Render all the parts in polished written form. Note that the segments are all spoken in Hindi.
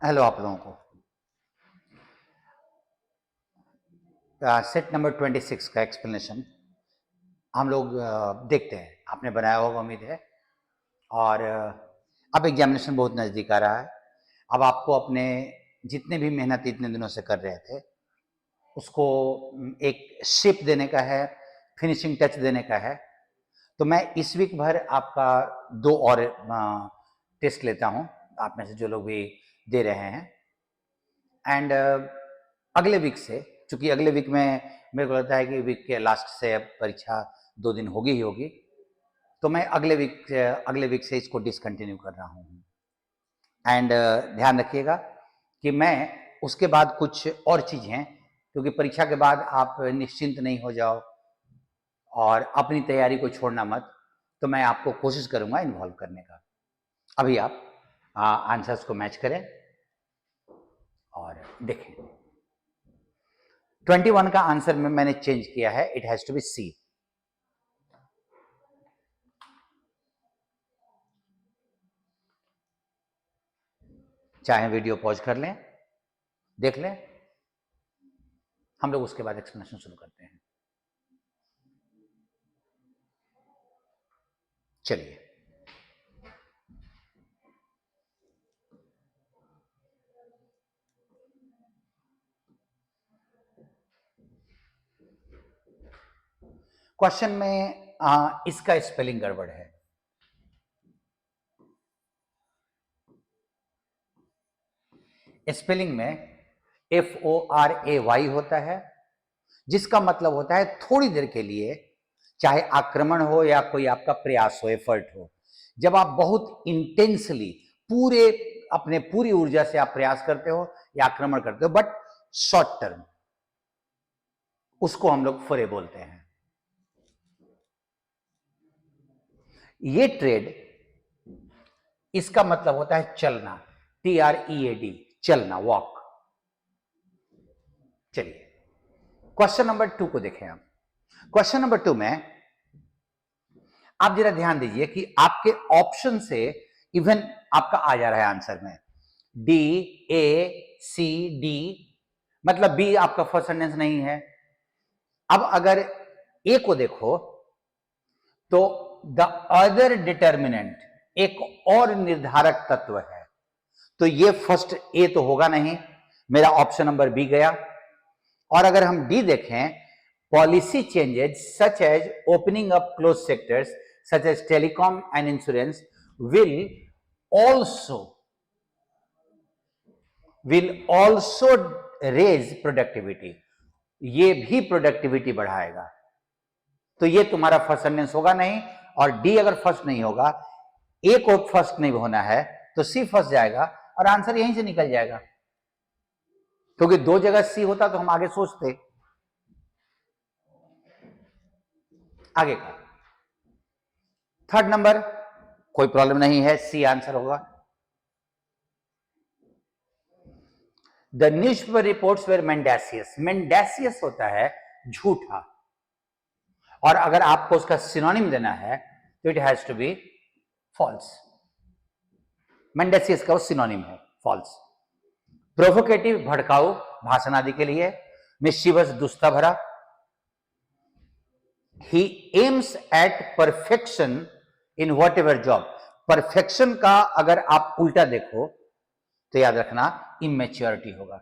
हेलो आप लोगों को। सेट नंबर 26 का एक्सप्लेनेशन हम लोग देखते हैं। आपने बनाया होगा उम्मीद है। और अब एग्जामिनेशन बहुत नज़दीक आ रहा है। अब आपको अपने जितने भी मेहनत इतने दिनों से कर रहे थे उसको एक शेप देने का है, फिनिशिंग टच देने का है। तो मैं इस वीक भर आपका 2 और टेस्ट लेता हूं, आप में से जो लोग भी दे रहे हैं। एंड अगले वीक से, चूंकि अगले वीक में मेरे को लगता है कि वीक के लास्ट से अब परीक्षा 2 दिन होगी ही होगी, तो मैं अगले वीक से इसको डिसकंटिन्यू कर रहा हूँ। एंड ध्यान रखिएगा कि मैं उसके बाद कुछ और चीज़ें, क्योंकि परीक्षा के बाद आप निश्चिंत नहीं हो जाओ और अपनी तैयारी को छोड़ना मत, तो मैं आपको कोशिश करूंगा इन्वॉल्व करने का। अभी आप आंसर्स को मैच करें और देखें। 21 का आंसर में मैंने चेंज किया है, it has to be c. चाहे वीडियो पॉज कर लें, देख लें, हम लोग उसके बाद एक्सप्लेनेशन शुरू करते हैं। चलिए, क्वेश्चन में इसका स्पेलिंग गड़बड़ है। स्पेलिंग में FORAY होता है, जिसका मतलब होता है थोड़ी देर के लिए, चाहे आक्रमण हो या कोई आपका प्रयास हो, एफर्ट हो, जब आप बहुत इंटेंसली पूरी ऊर्जा से आप प्रयास करते हो या आक्रमण करते हो, बट शॉर्ट टर्म, उसको हम लोग फोरे बोलते हैं। ये ट्रेड, इसका मतलब होता है चलना, TREAD, चलना, वॉक। चलिए, क्वेश्चन नंबर 2 को देखें। हम क्वेश्चन नंबर 2 में आप जरा ध्यान दीजिए कि आपके ऑप्शन से इवन आपका आ जा रहा है आंसर में DACD, मतलब बी आपका फर्स्ट सेंटेंस नहीं है। अब अगर ए को देखो तो द अदर डिटर्मिनेंट, एक और निर्धारक तत्व है, तो ये फर्स्ट ए तो होगा नहीं, मेरा ऑप्शन नंबर बी गया। और अगर हम डी देखें, policy changes such as opening up close sectors such as telecom and insurance will also raise productivity, ये भी प्रोडक्टिविटी बढ़ाएगा। तो ये तुम्हारा फर्स्ट सेंटेंस होगा नहीं, और डी अगर फर्स्ट नहीं होगा, ए को फर्स्ट नहीं होना है, तो सी फर्स्ट जाएगा और आंसर यहीं से निकल जाएगा, क्योंकि 2 जगह सी होता तो हम आगे सोचते। आगे का थर्ड नंबर, कोई प्रॉब्लम नहीं है, सी आंसर होगा। द न्यूज़पेपर रिपोर्ट्स वेर मेंडेसियस, मेंडेसियस होता है झूठा, और अगर आपको उसका सिनोनिम देना है तो it has to be false. Mendacious का वो सिनोनिम है फॉल्स। प्रोवोकेटिव, भड़काऊ, भाषण आदि के लिए। मिस्chievous, दुष्टा भरा। He aims at perfection in whatever job, perfection का अगर आप उल्टा देखो तो याद रखना इमेच्योरिटी होगा।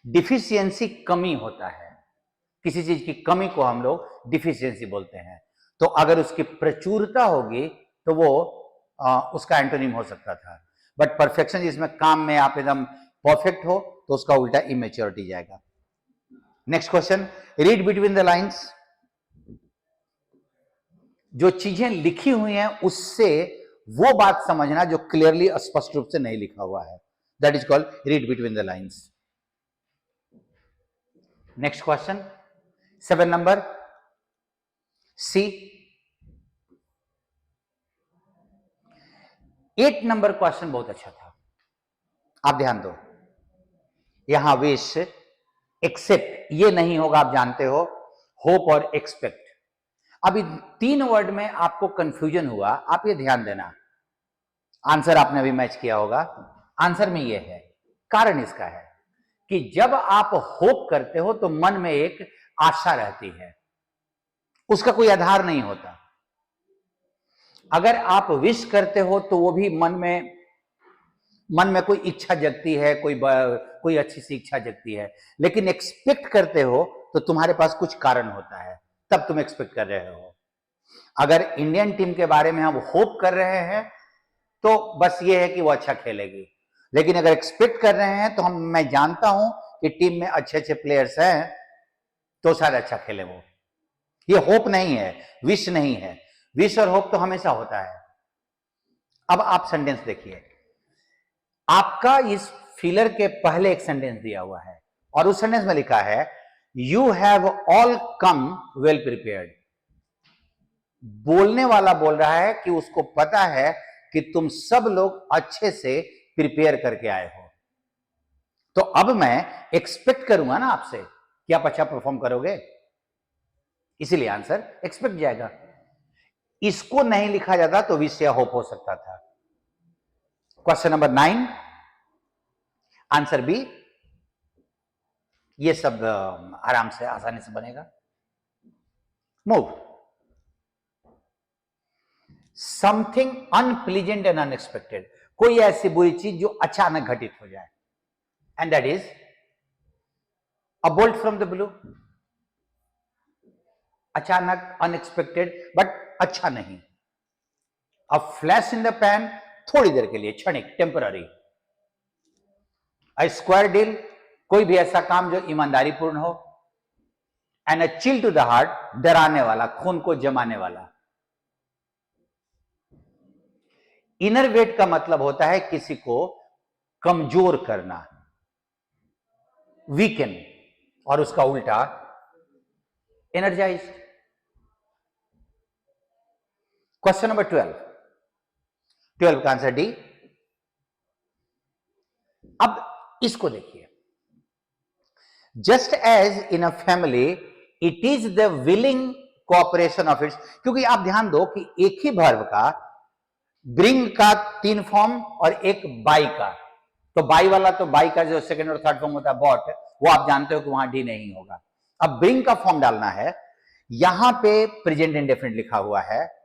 डिफिशियंसी, कमी होता है, किसी चीज की कमी को हम लोग डिफिशियंसी बोलते हैं। तो अगर उसकी प्रचुरता होगी तो वो उसका एंटोनिम हो सकता था, बट परफेक्शन जिसमें काम में आप एकदम परफेक्ट हो, तो उसका उल्टा इमेच्योरिटी जाएगा। Next question, read between the lines. जो चीजें लिखी हुई हैं उससे वो बात समझना जो क्लियरली स्पष्ट रूप से नहीं लिखा हुआ है, that is called read between the lines. Next question 7 number c. 8 number question बहुत अच्छा था, आप ध्यान दो। यहां विश, एक्सेप्ट ये नहीं होगा, आप जानते हो, होप और एक्सपेक्ट। अभी 3 वर्ड में आपको कंफ्यूजन हुआ, आप ये ध्यान देना। आंसर आपने अभी मैच किया होगा, आंसर में ये है कारण इसका है कि जब आप होप करते हो तो मन में एक आशा रहती है, उसका कोई आधार नहीं होता। अगर आप विश करते हो तो वो भी मन में कोई इच्छा जगती है, कोई अच्छी सी इच्छा जगती है, लेकिन एक्सपेक्ट करते हो तो तुम्हारे पास कुछ कारण होता है, तब तुम एक्सपेक्ट कर रहे हो। अगर इंडियन टीम के बारे में हम होप कर रहे हैं तो बस ये है कि वो अच्छा खेलेगी, लेकिन अगर एक्सपेक्ट कर रहे हैं तो मैं जानता हूं कि टीम में अच्छे अच्छे प्लेयर्स हैं तो शायद अच्छा खेले वो। ये होप नहीं है, विश नहीं है। विश और होप तो हमेशा होता है। अब आप सेंटेंस देखिए, आपका इस फिलर के पहले एक सेंटेंस दिया हुआ है और उस सेंटेंस में लिखा है you have all come well prepared. बोलने वाला बोल रहा है कि उसको पता है कि तुम सब लोग अच्छे से प्रिपेयर करके आए हो, तो अब मैं एक्सपेक्ट करूंगा ना आपसे कि आप अच्छा परफॉर्म करोगे, इसीलिए आंसर एक्सपेक्ट जाएगा। इसको नहीं लिखा जाता तो विश या होप हो सकता था। Question number 9, answer b. ये सब आराम से आसानी से बनेगा। Move. Something unpleasant and unexpected, कोई ऐसी बुरी चीज जो अचानक घटित हो जाए, and that is a bolt from the blue. अचानक, अनएक्सपेक्टेड, बट अच्छा नहीं। A flash in the pan, थोड़ी देर के लिए, क्षणिक, टेम्पररी। अ स्क्वायर डील, कोई भी ऐसा काम जो ईमानदारी पूर्ण हो। And a chill to the heart, डराने वाला, खून को जमाने वाला। इनर वेट का मतलब होता है किसी को कमजोर करना, वीकन, और उसका उल्टा एनर्जाइज्ड। क्वेश्चन नंबर 12 का आंसर डी। अब इसको देखिए, just as in a family it is the willing cooperation of its, क्योंकि आप ध्यान दो कि एक ही वर्ब का ब्रिंग का 3 फॉर्म और एक बाई का, तो बाई वाला, तो बाई का जो सेकंड और थर्ड फॉर्म होता है बॉट, वो आप जानते हो कि वहां डी नहीं होगा। अब ब्रिंग का फॉर्म डालना है, यहां पे प्रेजेंट इंडेफिनिट लिखा हुआ है,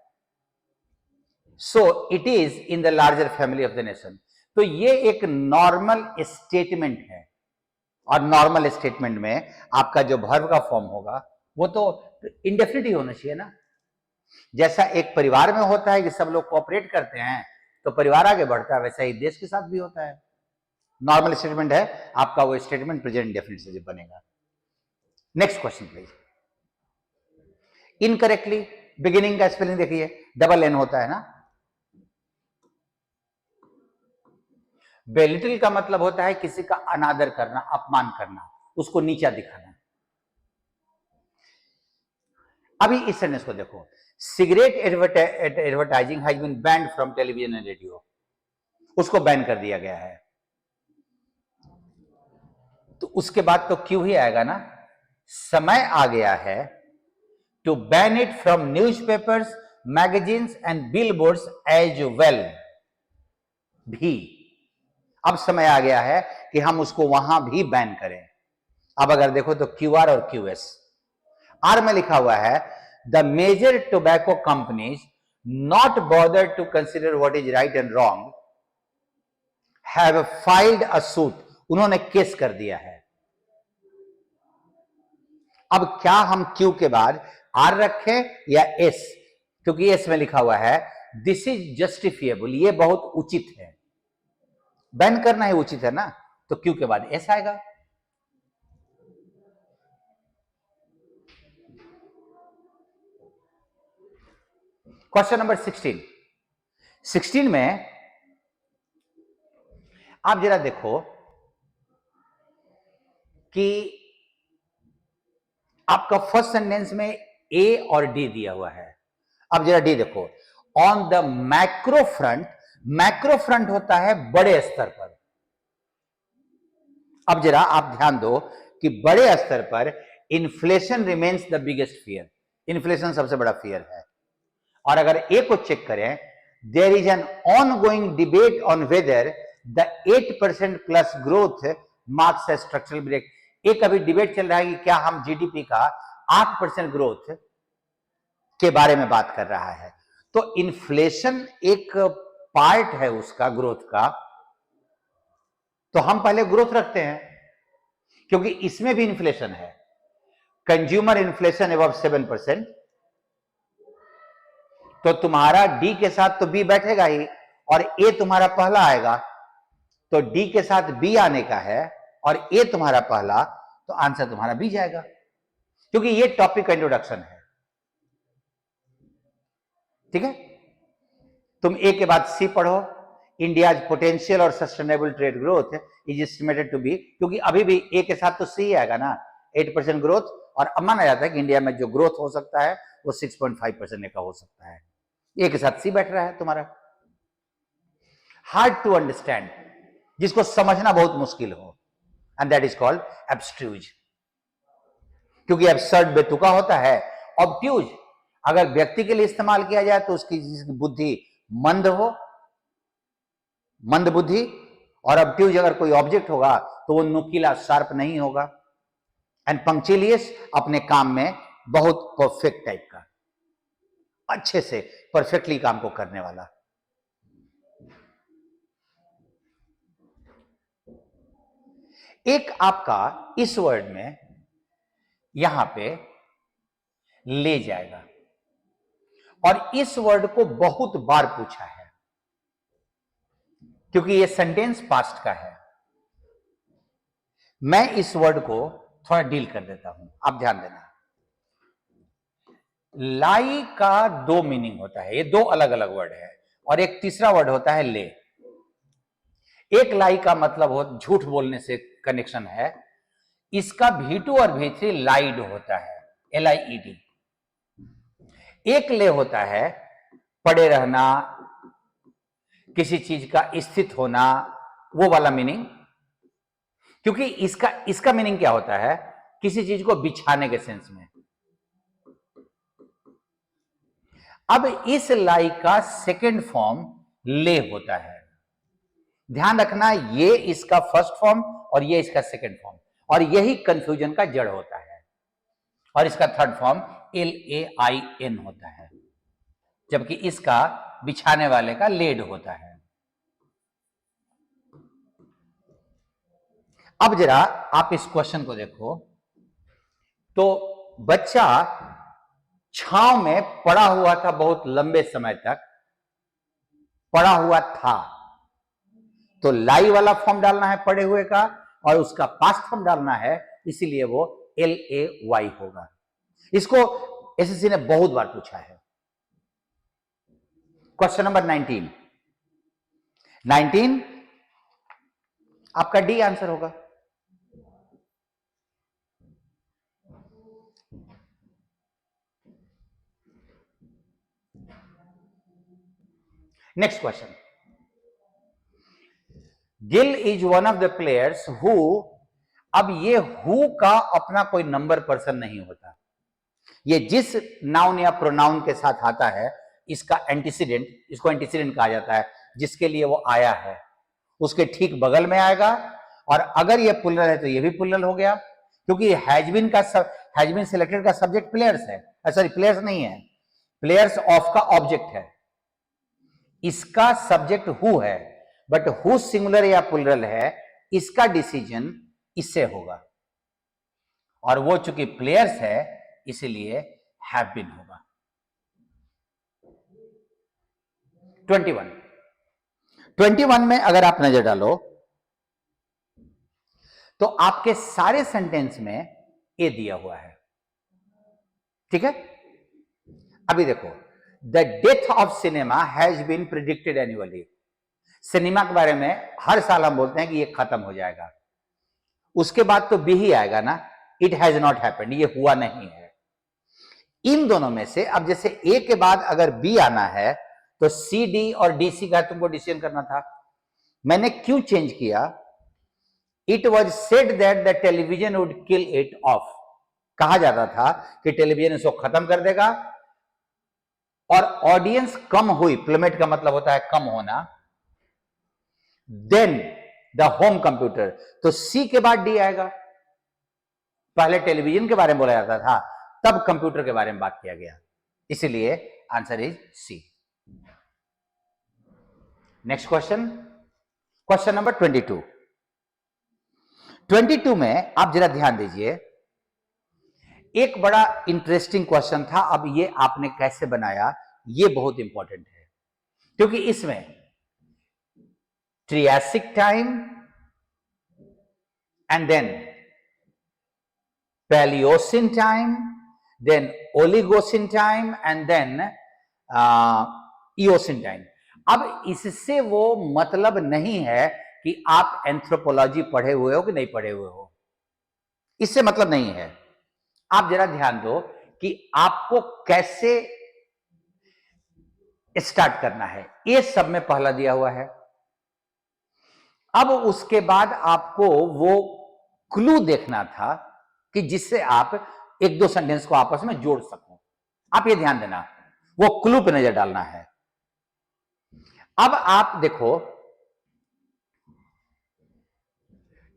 so it is in the larger family of the nation. तो ये एक नॉर्मल स्टेटमेंट है, और नॉर्मल स्टेटमेंट में आपका जो वर्ब का फॉर्म होगा वो तो इंडेफिनिट ही होना चाहिए ना। जैसा एक परिवार में होता है कि सब लोग कोऑपरेट करते हैं तो परिवार आगे बढ़ता है, वैसा ही देश के साथ भी होता है। नॉर्मल स्टेटमेंट है आपका, वो स्टेटमेंट प्रेजेंट इंडेफिनिट से बनेगा। Next question please. Incorrectly, beginning का स्पेलिंग देखिए, डबल एन होता है ना। बेलिटिल का मतलब होता है किसी का अनादर करना, अपमान करना, उसको नीचा दिखाना। अभी इस सेंटेंस को देखो, cigarette advertising has been banned from television and radio, उसको बैन कर दिया गया है, तो उसके बाद तो क्यों ही आएगा ना। समय आ गया है to ban it from newspapers, magazines and billboards as well भी। अब समय आ गया है कि हम उसको वहां भी बैन करें। अब अगर देखो तो क्यूआर और क्यूएस, आर में लिखा हुआ है the major tobacco companies not bother to consider what is right and wrong have filed a suit, उन्होंने केस कर दिया है। अब क्या हम क्यू के बाद आर रखें या एस, क्योंकि एस में लिखा हुआ है दिस इज जस्टिफिएबल, ये बहुत उचित है, बैन करना ही उचित है ना, तो क्यू के बाद एस आएगा। क्वेश्चन नंबर 16 में आप जरा देखो कि आपका फर्स्ट सेंटेंस में ए और डी दिया हुआ है। अब जरा डी देखो, on the macro front, macro front होता है बड़े स्तर पर। अब जरा आप ध्यान दो कि बड़े स्तर पर inflation remains the biggest fear, inflation सबसे बड़ा फियर है। और अगर ए को चेक करें, there is an ongoing debate on whether the 8% plus growth marks a structural break. एक अभी डिबेट चल रहा है कि क्या हम जीडीपी का 8% ग्रोथ के बारे में बात कर रहा है। तो इन्फ्लेशन एक पार्ट है उसका ग्रोथ का, तो हम पहले ग्रोथ रखते हैं क्योंकि इसमें भी इन्फ्लेशन है। कंज्यूमर इन्फ्लेशन अबव 7%, तो तुम्हारा डी के साथ तो बी बैठेगा ही, और ए तुम्हारा पहला आएगा, तो डी के साथ बी आने का है और ए तुम्हारा पहला, तो आंसर तुम्हारा बी जाएगा, क्योंकि ये टॉपिक का इंट्रोडक्शन है। ठीक है, तुम ए के बाद सी पढ़ो। इंडिया पोटेंशियल और sustainable trade growth is estimated to be, क्योंकि अभी भी ए के साथ तो सी आएगा ना, 8% ग्रोथ, और अब माना जाता है कि इंडिया में जो ग्रोथ हो सकता है वो 6.5% का हो सकता है। ए के साथ सी बैठ रहा है तुम्हारा। हार्ड टू अंडरस्टैंड, जिसको समझना बहुत मुश्किल हो, एंड दैट इज कॉल्ड एब्स्ट्रूज, क्योंकि एब्सर्ड बेतुका होता है। ऑब्ट्यूज अगर व्यक्ति के लिए इस्तेमाल किया जाए तो उसकी बुद्धि मंद हो, मंद बुद्धि, और ऑब्ट्यूज अगर कोई ऑब्जेक्ट होगा तो वो नुकीला शार्प नहीं होगा। एंड पंक्चुअलियस अपने काम में बहुत परफेक्ट टाइप का, अच्छे से परफेक्टली काम को करने वाला। एक आपका इस वर्ड में यहां पे ले जाएगा, और इस वर्ड को बहुत बार पूछा है क्योंकि ये सेंटेंस पास्ट का है। मैं इस वर्ड को थोड़ा डील कर देता हूं, आप ध्यान देना। लाई का दो मीनिंग होता है, ये दो अलग अलग वर्ड है, और एक तीसरा वर्ड होता है ले। एक लाई का मतलब हो झूठ बोलने से कनेक्शन है, इसका V2 और V3 लाइड होता है, LIED। एक ले होता है पड़े रहना, किसी चीज का स्थित होना, वो वाला मीनिंग। क्योंकि इसका मीनिंग क्या होता है, किसी चीज को बिछाने के सेंस में। अब इस लाई का सेकेंड फॉर्म ले होता है। ध्यान रखना, ये इसका फर्स्ट फॉर्म और ये इसका सेकेंड फॉर्म, और यही कंफ्यूजन का जड़ होता है। और इसका थर्ड फॉर्म LAIN होता है, जबकि इसका बिछाने वाले का लेड होता है। अब जरा आप इस क्वेश्चन को देखो, तो बच्चा छांव में पड़ा हुआ था, बहुत लंबे समय तक पड़ा हुआ था, तो लाई वाला फॉर्म डालना है पड़े हुए का, और उसका पास्ट फॉर्म डालना है, इसीलिए वो LAY होगा। इसको एसएससी ने बहुत बार पूछा है। क्वेश्चन नंबर 19 आपका डी आंसर होगा। Next question, Gill is one of the players who, अब ये हु का अपना कोई नंबर पर्सन नहीं होता, ये जिस नाउन या प्रोनाउन के साथ आता है इसका एंटीसीडेंट, इसको एंटीसीडेंट कहा जाता है, जिसके लिए वो आया है उसके ठीक बगल में आएगा, और अगर ये प्लुरल है तो ये भी प्लुरल हो गया, क्योंकि हैज बीन सिलेक्टेड का सब्जेक्ट प्लेयर्स है, सॉरी प्लेयर्स नहीं है, प्लेयर्स ऑफ का ऑब्जेक्ट है, इसका सब्जेक्ट हु है, बट हु सिंगुलर या प्लुरल है इसका डिसीजन इससे होगा, और वो चूंकि प्लेयर्स है इसीलिए हैव बीन होगा। 21 में अगर आप नजर डालो तो आपके सारे सेंटेंस में ए दिया हुआ है। ठीक है, अभी देखो, the death of cinema has been predicted annually. Cinema के बारे में हर साल हम बोलते हैं कि ये खत्म हो जाएगा, उसके बाद तो बी ही आएगा ना, इट हैज नॉट हैपेंड, ये हुआ नहीं है। इन दोनों में से अब जैसे ए के बाद अगर बी आना है तो सी डी और डी सी का तुमको डिसीजन करना था। मैंने क्यों चेंज किया, it was said that the television would kill it of, कहा जाता था कि टेलीविजन इसको खत्म कर देगा, और ऑडियंस कम हुई, प्लमेट का मतलब होता है कम होना, देन द होम कंप्यूटर, तो सी के बाद डी आएगा। पहले टेलीविजन के बारे में बोला जाता था, तब कंप्यूटर के बारे में बात किया गया, इसीलिए answer is c. Next question, question number 22। 22 में आप जरा ध्यान दीजिए, एक बड़ा इंटरेस्टिंग क्वेश्चन था। अब ये आपने कैसे बनाया, ये बहुत इंपॉर्टेंट है, क्योंकि इसमें Triassic time and then Paleocene time, then Oligocene time and then Eocene time. अब इससे वो मतलब नहीं है कि आप एंथ्रोपोलॉजी पढ़े हुए हो कि नहीं पढ़े हुए हो, इससे मतलब नहीं है। आप जरा ध्यान दो कि आपको कैसे स्टार्ट करना है, ये सब में पहला दिया हुआ है। अब उसके बाद आपको वो क्लू देखना था कि जिससे आप एक दो सेंटेंस को आपस में जोड़ सको। आप ये ध्यान देना, वो क्लू पे नजर डालना है। अब आप देखो,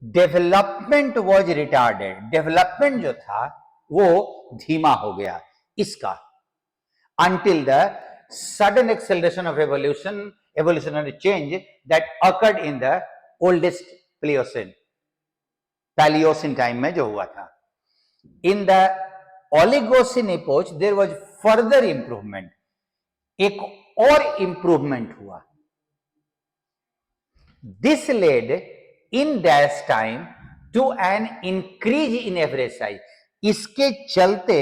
डेवलपमेंट वॉज रिटार्डेड, डेवलपमेंट जो था वो धीमा हो गया इसका, until the sudden acceleration of evolutionary change that occurred in the oldest Paleocene time में जो हुआ था। In the Oligocene epoch there was further improvement, एक और इंप्रूवमेंट हुआ। This led in dash time to an increase in average size, इसके चलते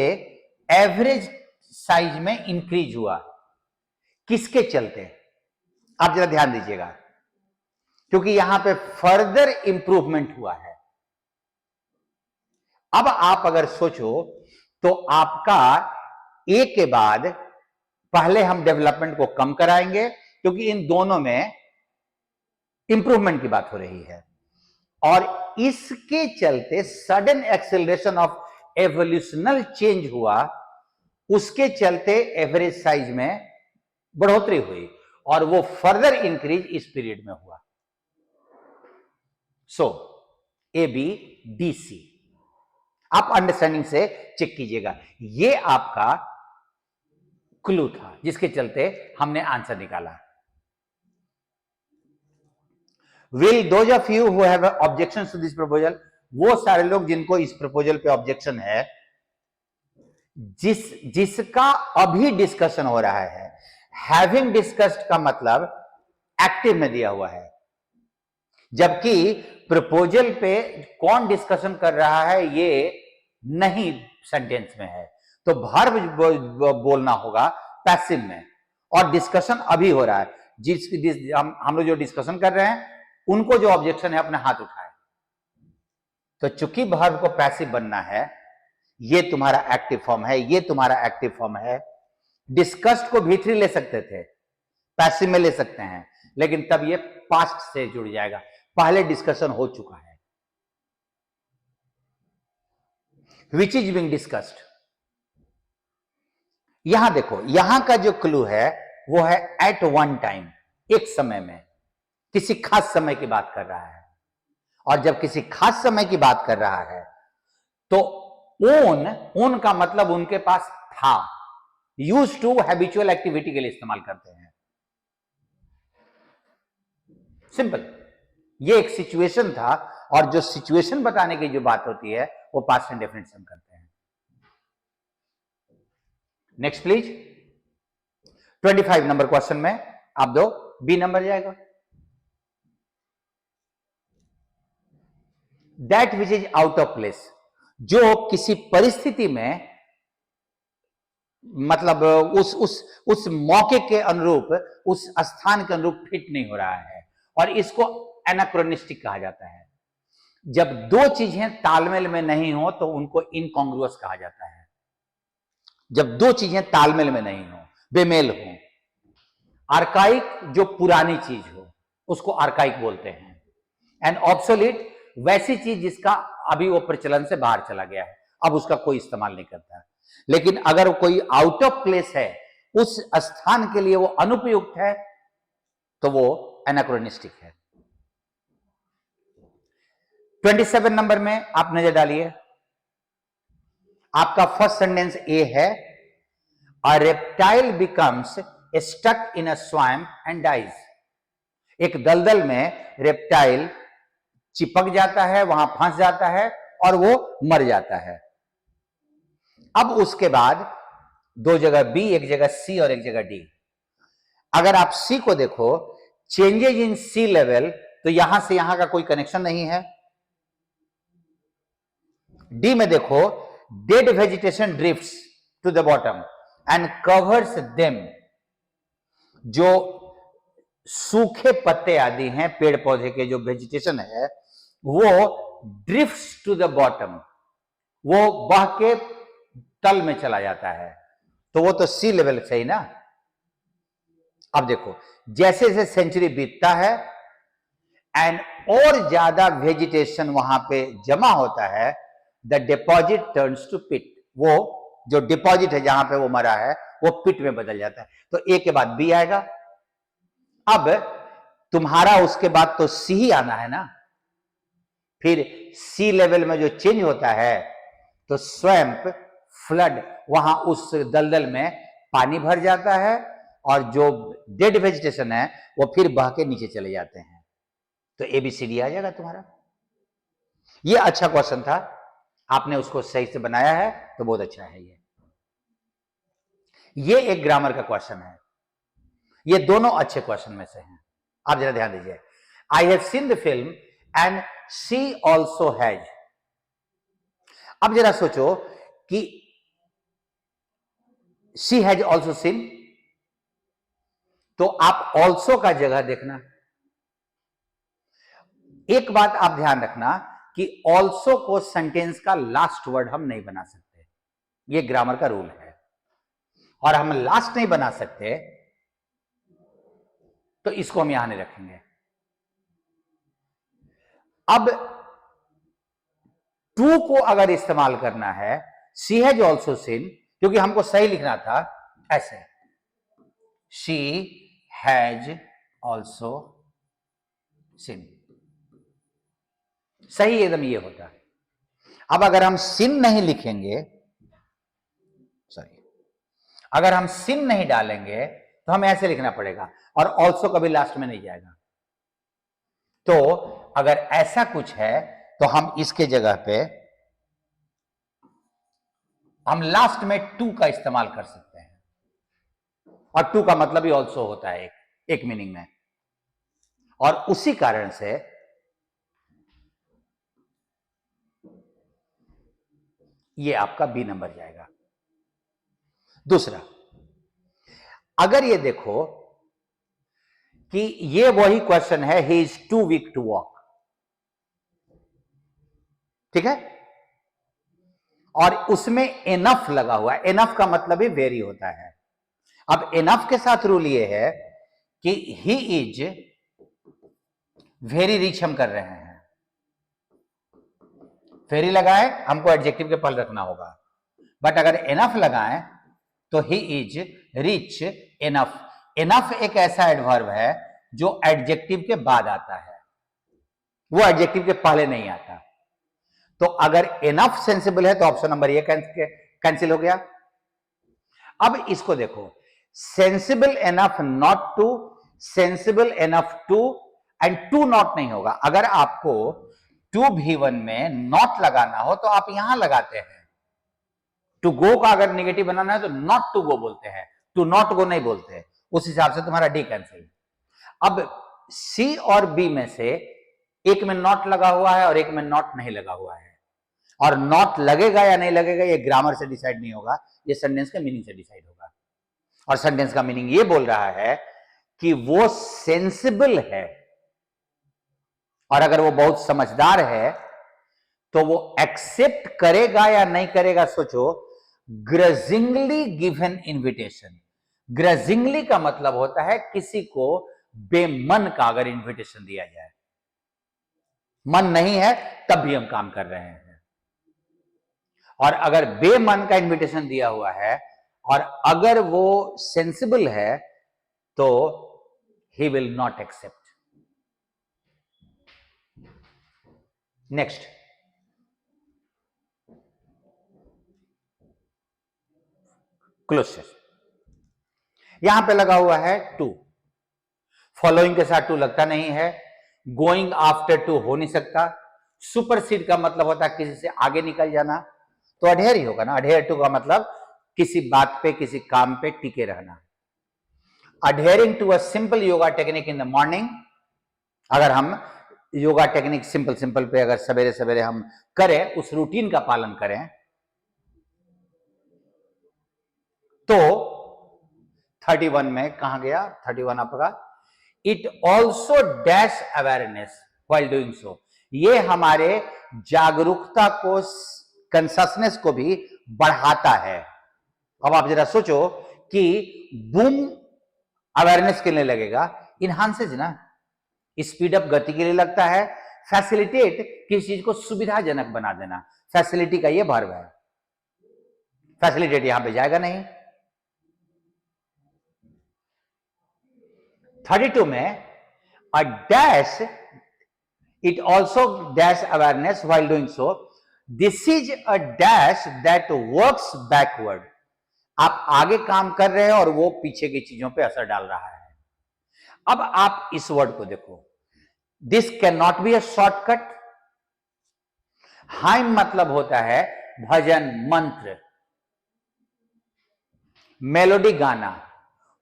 एवरेज साइज में इंक्रीज हुआ। किसके चलते, आप जरा ध्यान दीजिएगा, क्योंकि यहां पे फर्दर इंप्रूवमेंट हुआ है। अब आप अगर सोचो तो आपका ए के बाद पहले हम डेवलपमेंट को कम कराएंगे, क्योंकि इन दोनों में इंप्रूवमेंट की बात हो रही है, और इसके चलते सडन एक्सेलरेशन ऑफ एवोल्यूशनल चेंज हुआ, उसके चलते एवरेज साइज में बढ़ोतरी हुई, और वो फर्दर इंक्रीज इस पीरियड में हुआ। सो ए बी डी सी, आप अंडरस्टैंडिंग से चेक कीजिएगा। ये आपका क्लू था जिसके चलते हमने आंसर निकाला। Will those of you who have objections to this proposal, वो सारे लोग जिनको इस प्रपोजल पे ऑब्जेक्शन है, जिसका अभी डिस्कशन हो रहा है, हैविंग डिस्कस्ड का मतलब एक्टिव में दिया हुआ है, जबकि प्रपोजल पे कौन डिस्कशन कर रहा है ये नहीं सेंटेंस में है, तो वर्ब बोलना होगा पैसिव में, और डिस्कशन अभी हो रहा है। हम लोग जो डिस्कशन कर रहे हैं उनको जो ऑब्जेक्शन है अपने हाथ उठाए, तो चूंकि वर्ब को पैसिव बनना है, ये तुम्हारा एक्टिव फॉर्म है, ये तुम्हारा एक्टिव फॉर्म है। डिस्कस्ड को भीतरी ले सकते थे, पैसिव में ले सकते हैं, लेकिन तब ये पास्ट से जुड़ जाएगा, पहले डिस्कशन हो चुका है। विच इज बीइंग डिस्कस्ड, यहां देखो, यहां का जो क्लू है वो है एट वन टाइम, एक समय में, किसी खास समय की बात कर रहा है, और जब किसी खास समय की बात कर रहा है तो ओन का मतलब उनके पास था, यूज टू हैबिचुअल एक्टिविटी के लिए इस्तेमाल करते हैं। सिंपल, ये एक सिचुएशन था, और जो सिचुएशन बताने की जो बात होती है वो पास्ट इंडेफिनिट से हम करते हैं। नेक्स्ट प्लीज, 25 नंबर क्वेश्चन में आप दो, बी नंबर जाएगा। That which is out of place, जो किसी परिस्थिति में, मतलब उस मौके के अनुरूप, उस स्थान के अनुरूप फिट नहीं हो रहा है, और इसको एनाक्रोनिस्टिक कहा जाता है। जब दो चीजें तालमेल में नहीं हो तो उनको इनकॉन्ग्रुअस कहा जाता है। जब दो चीजें तालमेल में नहीं हो, बेमेल हो, आर्काइक जो पुरानी चीज हो उसको आर्काइक बोलते हैं, एंड ऑब्सोलीट वैसी चीज जिसका अभी वो प्रचलन से बाहर चला गया है, अब उसका कोई इस्तेमाल नहीं करता है। लेकिन अगर कोई आउट ऑफ प्लेस है, उस स्थान के लिए वो अनुपयुक्त है, तो वो एनाक्रोनिस्टिक है। 27 नंबर में आप नजर डालिए, आपका फर्स्ट सेंटेंस ए है, a reptile becomes stuck in a swamp and dies. एक दलदल में रेप्टाइल चिपक जाता है, वहां फंस जाता है और वो मर जाता है। अब उसके बाद दो जगह बी, एक जगह सी और एक जगह डी। अगर आप सी को देखो, चेंजेज इन सी लेवल, तो यहां से यहां का कोई कनेक्शन नहीं है। डी में देखो, dead vegetation drifts to the bottom and covers them. जो सूखे पत्ते आदि हैं पेड़ पौधे के, जो वेजिटेशन है, वो ड्रिफ्ट्स टू द बॉटम, वो बह के तल में चला जाता है। तो वो तो सी लेवल से ही ना। अब देखो, जैसे जैसे सेंचुरी बीतता है एंड और ज्यादा वेजिटेशन वहां पे जमा होता है, द डिपॉजिट टर्न्स टू पिट। वो जो डिपॉजिट है जहां पे वो मरा है, वो पिट में बदल जाता है। तो ए के बाद बी आएगा। अब तुम्हारा उसके बाद तो सी ही आना है ना। फिर सी लेवल में जो चेंज होता है, तो स्वैम्प, फ्लड, वहां उस दलदल में पानी भर जाता है और जो डेड वेजिटेशन है वो फिर बह के नीचे चले जाते हैं। तो एबीसीडी आ जाएगा तुम्हारा। ये अच्छा क्वेश्चन था, आपने उसको सही से बनाया है तो बहुत अच्छा है। ये एक ग्रामर का क्वेश्चन है। ये दोनों अच्छे क्वेश्चन में से हैं। आप जरा ध्यान दीजिए। I have seen the film and she also has. अब जरा सोचो कि शी हैज ऑल्सो सीन, तो आप ऑल्सो का जगह देखना। एक बात आप ध्यान रखना कि ऑल्सो को सेंटेंस का लास्ट वर्ड हम नहीं बना सकते। ये ग्रामर का रूल है, और हम लास्ट नहीं बना सकते तो इसको हम यहां नहीं रखेंगे। अब टू को अगर इस्तेमाल करना है, शी हैज ऑल्सो सीन, क्योंकि हमको सही लिखना था ऐसे, शी हैज ऑल्सो सीन, सही एकदम ये होता। अब अगर हम सिन नहीं लिखेंगे, सॉरी, अगर हम सिन नहीं डालेंगे तो हमें ऐसे लिखना पड़ेगा, और ऑल्सो कभी लास्ट में नहीं जाएगा। तो अगर ऐसा कुछ है तो हम इसके जगह पे हम लास्ट में टू का इस्तेमाल कर सकते हैं, और टू का मतलब ही ऑल्सो होता है एक मीनिंग में। और उसी कारण से ये आपका बी नंबर जाएगा। दूसरा, अगर ये देखो कि ये वही क्वेश्चन है, he is too weak to walk, ठीक है, और उसमें एनफ लगा हुआ है। एनफ का मतलब ही वेरी होता है। अब एनफ के साथ रूल ये है कि ही इज वेरी रिच हम कर रहे हैं, वेरी लगाए हमको एडजेक्टिव के पहले रखना होगा, बट अगर एनफ लगाएं तो he is rich enough. Enough एक ऐसा एडवर्ब है जो एडजेक्टिव के बाद आता है, वो एडजेक्टिव के पहले नहीं आता। तो अगर एनफ सेंसिबल है तो ऑप्शन नंबर ए कैंसिल हो गया। अब इसको देखो, sensible enough not to, sensible enough to, and to not नहीं होगा। अगर आपको टू V1 में नॉट लगाना हो तो आप यहां लगाते हैं। टू गो का अगर नेगेटिव बनाना है तो नॉट टू गो बोलते हैं, टू नॉट गो नहीं बोलते। उस हिसाब से तुम्हारा डी कैंसिल। अब सी और बी में से एक में नॉट लगा हुआ है और एक में नॉट नहीं लगा हुआ है, और नॉट लगेगा या नहीं लगेगा ये ग्रामर से डिसाइड नहीं होगा, ये सेंटेंस के मीनिंग से डिसाइड होगा। और सेंटेंस का मीनिंग ये बोल रहा है कि वो सेंसिबल है, और अगर वो बहुत समझदार है तो वो एक्सेप्ट करेगा या नहीं करेगा। सोचो, ग्रजिंगली गिवन इनविटेशन। ग्रजिंगली का मतलब होता है किसी को बेमन का अगर इनविटेशन दिया जाए, मन नहीं है तब भी हम काम कर रहे हैं, और अगर बेमन का इनविटेशन दिया हुआ है और अगर वो सेंसिबल है तो he will not accept. Next, close, यहां पे लगा हुआ है टू, फॉलोइंग के साथ टू लगता नहीं है, गोइंग आफ्टर टू हो नहीं सकता, सुपरसीड का मतलब होता है किसी से आगे निकल जाना, तो अडेयर ही होगा ना। अडेयर टू का मतलब किसी बात पे, किसी काम पे टिके रहना। Adhering to a simple yoga technique in the morning, अगर हम योगा टेक्निक सिंपल सिंपल पे अगर सवेरे सवेरे हम करें, उस रूटीन का पालन करें, तो 31 में कहां गया, 31 आपका, it also dash awareness while doing so, ये हमारे जागरूकता को, कंससनेस को भी बढ़ाता है। अब आप जरा सोचो कि बूम अवेयरनेस के लिए लगेगा, इनहांसेज ना, स्पीड अप गति के लिए लगता है, फैसिलिटेट किसी चीज को सुविधाजनक बना देना, फैसिलिटी का ये वर्ब है, फैसिलिटेट यहां पे जाएगा नहीं। 32 में a dash, it also dash awareness while doing so, this is a dash that works backward, आप आगे काम कर रहे हैं और वो पीछे की चीजों पे असर डाल रहा है। अब आप इस वर्ड को देखो, this can not be a shortcut. Hymn मतलब होता है भजन, मंत्र, मेलोडी, गाना।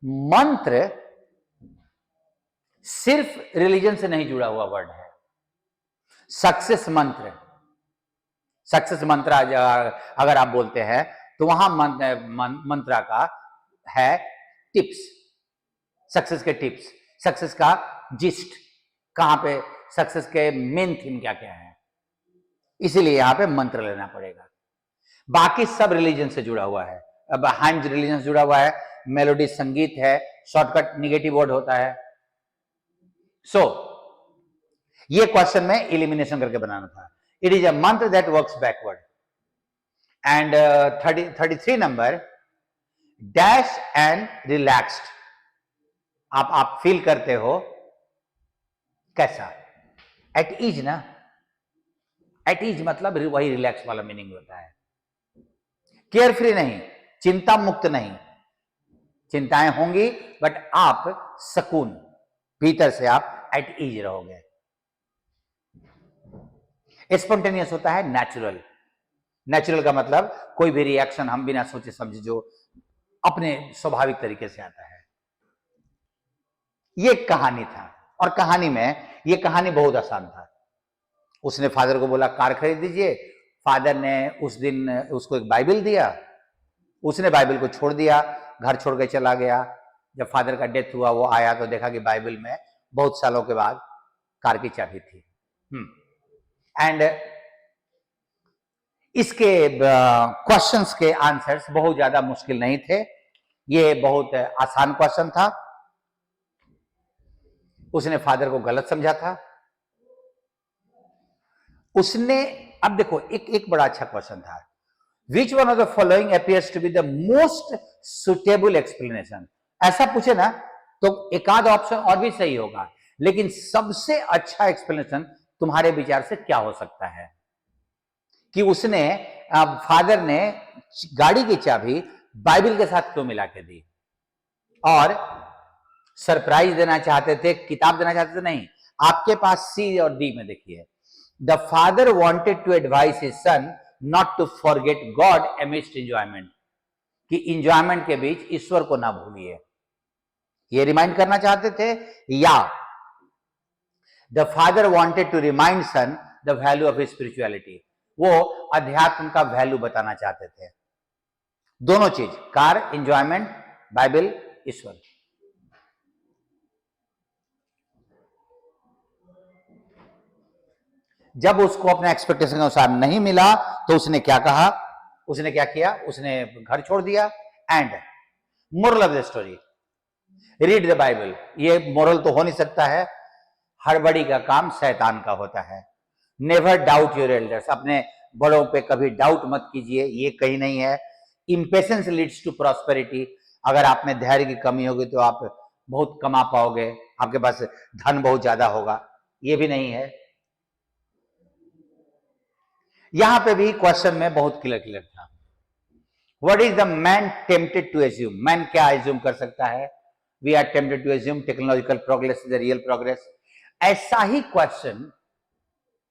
मंत्र सिर्फ रिलीजन से नहीं जुड़ा हुआ वर्ड है। सक्सेस मंत्र, सक्सेस मंत्र अगर आप बोलते हैं तो वहां मंत्रा का है टिप्स, सक्सेस के टिप्स, सक्सेस का जिस्ट, कहां पे सक्सेस के मेन थीम क्या क्या है, इसीलिए यहां पे मंत्र लेना पड़ेगा। बाकी सब रिलीजन से जुड़ा हुआ है। अब हाइम्स रिलीजन से जुड़ा हुआ है, मेलोडी संगीत है, शॉर्टकट निगेटिव वर्ड होता है। सो ये क्वेश्चन में एलिमिनेशन करके बनाना था। इट इज अ मंत्र that works backward. And 33 number, dash and relaxed, आप फील करते हो कैसा, एट ईज ना, एट ईज मतलब वही रिलैक्स वाला मीनिंग होता है। केयर फ्री नहीं, चिंता मुक्त नहीं, चिंताएं होंगी बट आप सुकून, भीतर से आप एट ईज रहोगे। स्पॉन्टेनियस होता है नेचुरल, नेचुरल का मतलब कोई भी रिएक्शन हम बिना सोचे समझे जो अपने स्वाभाविक तरीके से आता है। ये कहानी था, और कहानी में ये कहानी बहुत आसान था। उसने फादर को बोला कार खरीद दीजिए, फादर ने उस दिन उसको एक बाइबल दिया, उसने बाइबल को छोड़ दिया, घर छोड़ के चला गया। जब फादर का डेथ हुआ वो आया तो देखा कि बाइबल में बहुत सालों के बाद कार की चाबी थी। एंड इसके क्वेश्चंस के आंसर्स बहुत ज्यादा मुश्किल नहीं थे, ये बहुत आसान क्वेश्चन था। उसने फादर को गलत समझा था, उसने, अब देखो एक बड़ा अच्छा क्वेश्चन था, which one of the following appears to be the most suitable explanation. ऐसा पूछे ना तो एक आध ऑप्शन और भी सही होगा, लेकिन सबसे अच्छा एक्सप्लेनेशन तुम्हारे विचार से क्या हो सकता है कि उसने, फादर ने गाड़ी की चाबी बाइबल के साथ क्यों मिला के दी, और सरप्राइज देना चाहते थे, किताब देना चाहते थे, नहीं। आपके पास सी और डी में देखिए, the father wanted to advise his son not to forget God amidst enjoyment, कि इंजॉयमेंट के बीच ईश्वर को ना भूलिए, ये रिमाइंड करना चाहते थे, या the father wanted to remind son the value of spirituality, वो अध्यात्म का वैल्यू बताना चाहते थे। दोनों चीज, कार, एंजॉयमेंट, बाइबल, ईश्वर। जब उसको अपने एक्सपेक्टेशन के अनुसार नहीं मिला तो उसने क्या कहा, उसने क्या किया, उसने घर छोड़ दिया। And moral of the story, read the Bible. ये मोरल तो हो नहीं सकता है, हड़बड़ी का काम शैतान का होता है। नेवर डाउट योर एल्डर्स, अपने बड़ों पे कभी डाउट मत कीजिए, ये कहीं नहीं है। इम्पेशेंस लीड्स टू प्रॉस्पेरिटी, अगर आप में धैर्य की कमी होगी तो आप बहुत कमा पाओगे, आपके पास धन बहुत ज्यादा होगा, ये भी नहीं है। यहां पे भी क्वेश्चन में बहुत क्लियर था। What is the man tempted to assume? Man क्या एज्यूम कर सकता है? We are tempted to assume technological progress is the real progress. ऐसा ही क्वेश्चन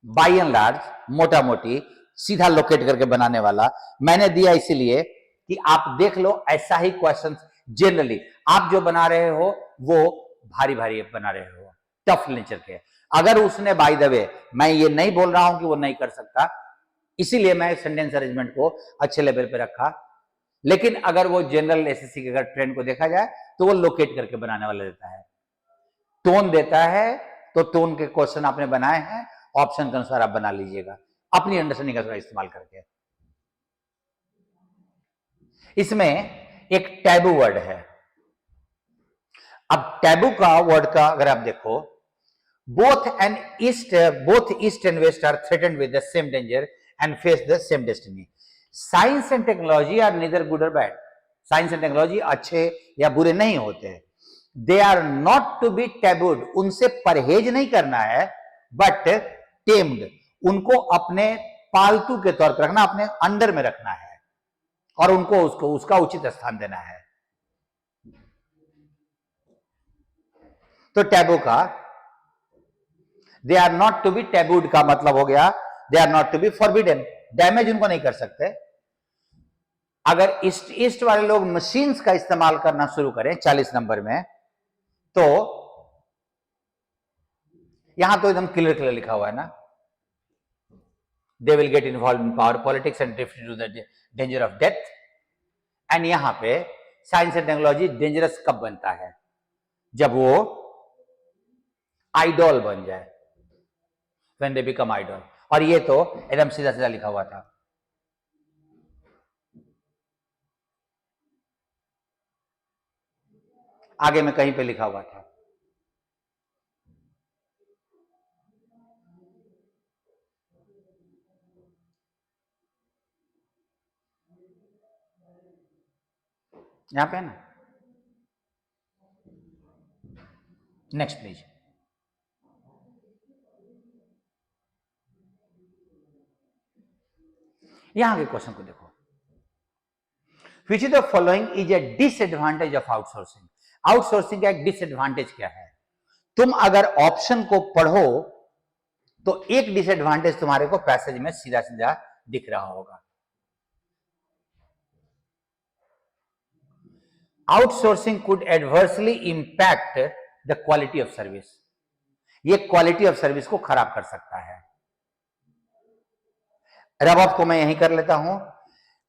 बाय एंड लार्ज, मोटा मोटी सीधा लोकेट करके बनाने वाला मैंने दिया, इसीलिए कि आप देख लो ऐसा ही क्वेश्चन जनरली आप जो बना रहे हो वो भारी भारी बना रहे हो, टफ नेचर के। अगर उसने बाय द वे, मैं ये नहीं बोल रहा हूं कि वो नहीं कर सकता, इसीलिए मैं सेंटेंस अरेंजमेंट को अच्छे लेवल पे रखा, लेकिन अगर वो जनरल एसएससी के अगर ट्रेंड को देखा जाए तो वो लोकेट करके बनाने वाला देता है, टोन देता है। तो टोन के क्वेश्चन आपने बनाए हैं, ऑप्शन के अनुसार आप बना लीजिएगा अपनी अंडरस्टैंडिंग का इस्तेमाल करके। इसमें एक टैबू वर्ड है। अब टैबू का वर्ड का अगर आप देखो, both east and west are threatened with the same danger and face the same destiny. Science and technology are neither good or bad. Science and technology अच्छे या बुरे नहीं होते। They are not to be tabooed, उनसे परहेज नहीं करना है, बट टेम्ड, उनको अपने पालतू के तौर पर रखना, अपने अंडर में रखना है और उनको उसका उचित स्थान देना है। तो टैबू का, they are not to be tabooed का मतलब हो गया they are not to be forbidden, damage उनको नहीं कर सकते। अगर ईस्ट वाले लोग मशीन्स का इस्तेमाल करना शुरू करें 40 नंबर में, तो यहां तो एकदम क्लियर लिखा हुआ है ना, they will get involve in power politics and drift to the danger of death. And यहां पे साइंस एंड टेक्नोलॉजी डेंजरस कब बनता है? जब वो आइडॉल बन जाए, when they become idol। और ये तो एकदम सीधा सीधा लिखा हुआ था। आगे में कहीं पे लिखा हुआ था, यहां पे ना, नेक्स्ट प्लीज। यहां के क्वेश्चन को देखो, which is the following is a disadvantage of outsourcing. Outsourcing का एक डिसएडवांटेज क्या है? तुम अगर ऑप्शन को पढ़ो तो एक डिसएडवांटेज तुम्हारे को पैसेज में सीधा सीधा दिख रहा होगा। Outsourcing could adversely impact the quality of service. ये क्वालिटी ऑफ सर्विस को खराब कर सकता है। रब ऑफ को मैं यहीं कर लेता हूं,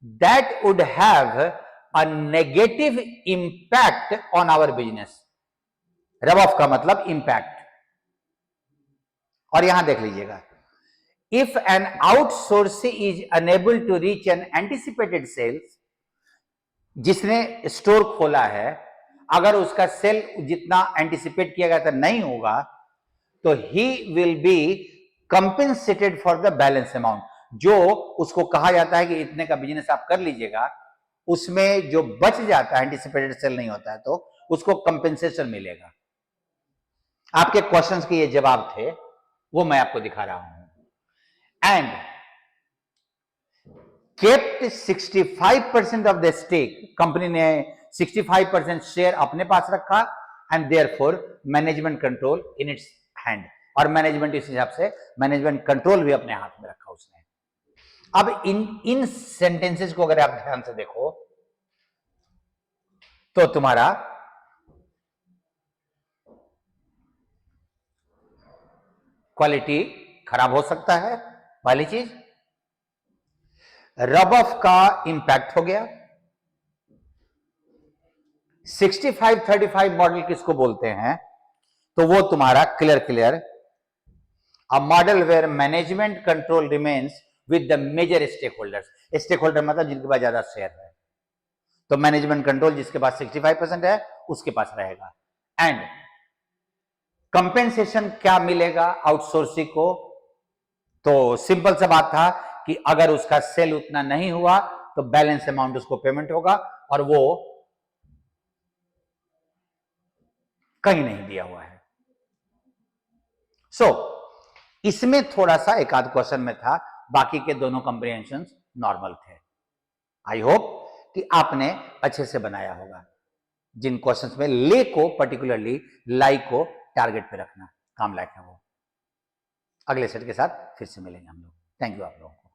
that would have a negative impact on our business. Rub off का मतलब इंपैक्ट। और यहां देख लीजिएगा, if an outsource is unable to reach an anticipated sales, जिसने स्टोर खोला है अगर उसका सेल जितना एंटिसिपेट किया गया था नहीं होगा, तो he will be compensated for the balance amount. जो उसको कहा जाता है कि इतने का बिजनेस आप कर लीजिएगा, उसमें जो बच जाता है, एंटिसिपेटेड सेल नहीं होता है, तो उसको कंपेंसेशन मिलेगा। आपके क्वेश्चंस के ये जवाब थे, वो मैं आपको दिखा रहा हूं। And kept 65% of the stake, company ने 65% शेयर अपने पास रखा, and therefore management control in its hand. और मैनेजमेंट इस हिसाब से मैनेजमेंट कंट्रोल भी अपने हाथ में रखा उसने। अब इन सेंटेंसेस को अगर आप ध्यान से देखो तो तुम्हारा क्वालिटी खराब हो सकता है, पहली चीज। रब ऑफ का इंपैक्ट हो गया। 65-35 मॉडल किसको बोलते हैं? तो वो तुम्हारा clear a model where management control remains with the major stake holders. Stake holder मतलब जिनके पास ज्यादा शेयर है, तो मैनेजमेंट कंट्रोल जिसके पास 65% है उसके पास रहेगा। एंड कंपेंसेशन क्या मिलेगा आउटसोर्सिंग को? तो सिंपल सा बात था कि अगर उसका सेल उतना नहीं हुआ तो बैलेंस अमाउंट उसको पेमेंट होगा, और वो कहीं नहीं दिया हुआ है। सो इसमें थोड़ा सा एक आध क्वेश्चन में था बाकी के दोनों कॉम्प्रिहेंशन नॉर्मल थे। आई होप कि आपने अच्छे से बनाया होगा। जिन क्वेश्चंस में ले को पर्टिकुलरली लाइक को टारगेट पे रखना काम लायक है वो। अगले सेट के साथ फिर से मिलेंगे हम लोग। थैंक यू आप लोगों को।